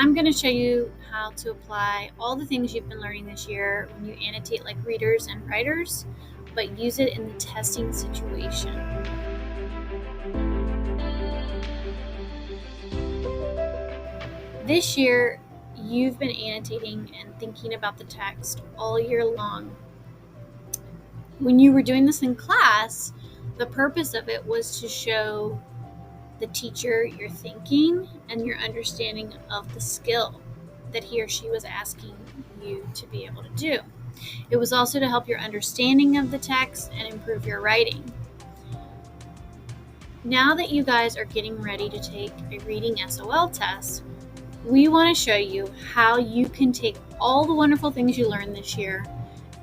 I'm going to show you how to apply all the things you've been learning this year when you annotate like readers and writers, but use it in the testing situation. This year, you've been annotating and thinking about the text all year long. When you were doing this in class, the purpose of it was to show the teacher your thinking and your understanding of the skill that he or she was asking you to be able to do. It was also to help your understanding of the text and improve your writing. Now that you guys are getting ready to take a reading SOL test, we want to show you how you can take all the wonderful things you learned this year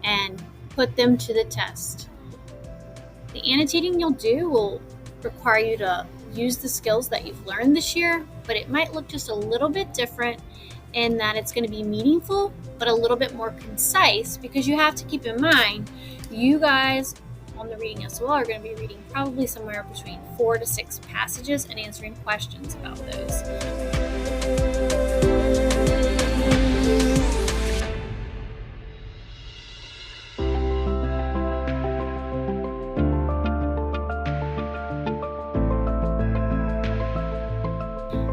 and put them to the test. The annotating you'll do will require you to use the skills that you've learned this year, but it might look just a little bit different in that it's going to be meaningful, but a little bit more concise, because you have to keep in mind, you guys on the reading SOL are going to be reading probably somewhere between 4 to 6 passages and answering questions about those.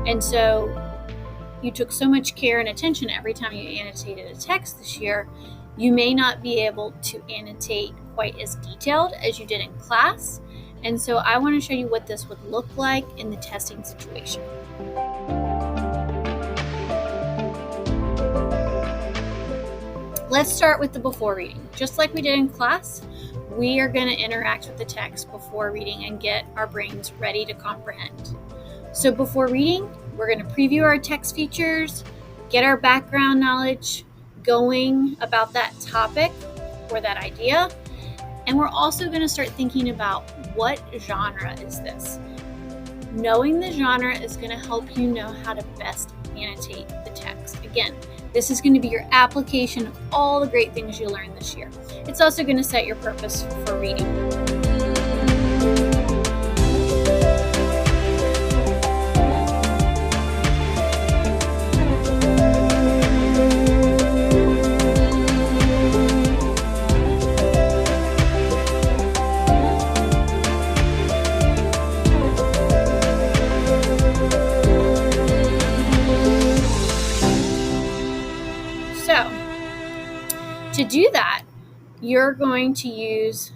And so you took so much care and attention every time you annotated a text this year, you may not be able to annotate quite as detailed as you did in class. And so I want to show you what this would look like in the testing situation. Let's start with the before reading. Just like we did in class, we are going to interact with the text before reading and get our brains ready to comprehend. So before reading, we're going to preview our text features, get our background knowledge going about that topic or that idea, and we're also going to start thinking about what genre is this. Knowing the genre is going to help you know how to best annotate the text. Again, this is going to be your application of all the great things you learned this year. It's also going to set your purpose for reading. To do that, you're going to use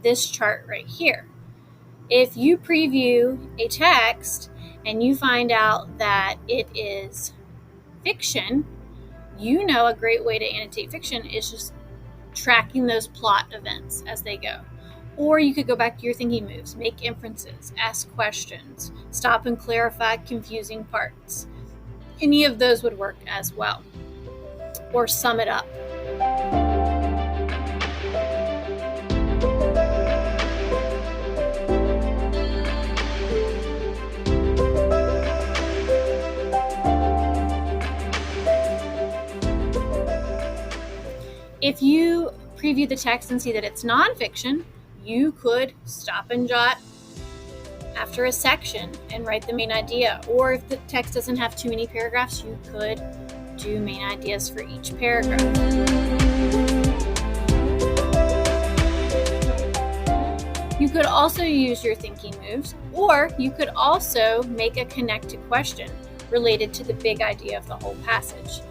this chart right here. If you preview a text and you find out that it is fiction, you know a great way to annotate fiction is just tracking those plot events as they go. Or you could go back to your thinking moves, make inferences, ask questions, stop and clarify confusing parts. Any of those would work as well. Or sum it up. If you preview the text and see that it's nonfiction, you could stop and jot after a section and write the main idea. Or if the text doesn't have too many paragraphs, you could do main ideas for each paragraph. You could also use your thinking moves, or you could also make a connected question related to the big idea of the whole passage.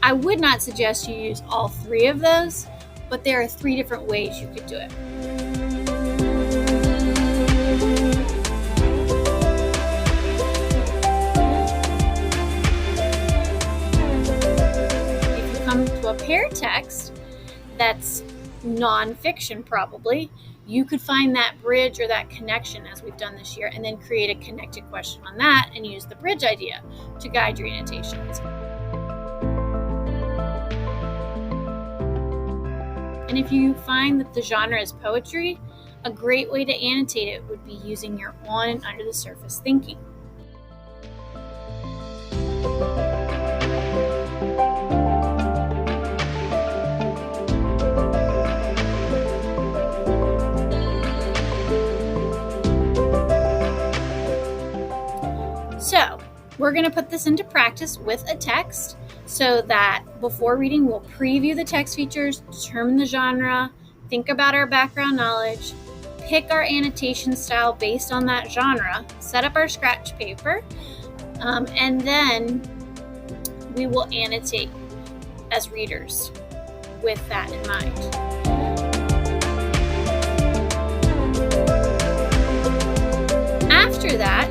I would not suggest you use all 3 of those, but there are 3 different ways you could do it. If you come to a paired text that's nonfiction probably, you could find that bridge or that connection as we've done this year and then create a connected question on that and use the bridge idea to guide your annotations. And if you find that the genre is poetry, a great way to annotate it would be using your on and under the surface thinking. we're going to put this into practice with a text so that before reading, we'll preview the text features, determine the genre, think about our background knowledge, pick our annotation style based on that genre, set up our scratch paper, and then we will annotate as readers with that in mind. After that,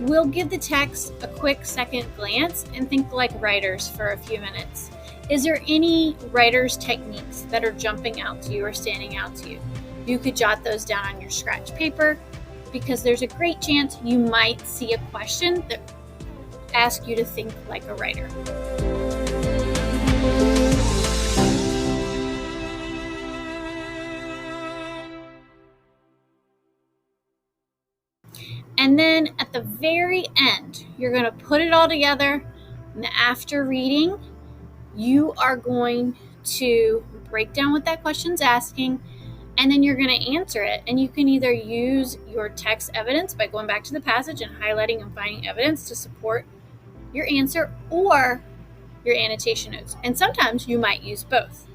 we'll give the text a quick second glance and think like writers for a few minutes. Is there any writer's techniques that are jumping out to you or standing out to you? You could jot those down on your scratch paper because there's a great chance you might see a question that asks you to think like a writer. And then at the very end, you're going to put it all together. And after reading, you are going to break down what that question's asking, and then you're going to answer it. And you can either use your text evidence by going back to the passage and highlighting and finding evidence to support your answer, or your annotation notes. And sometimes you might use both.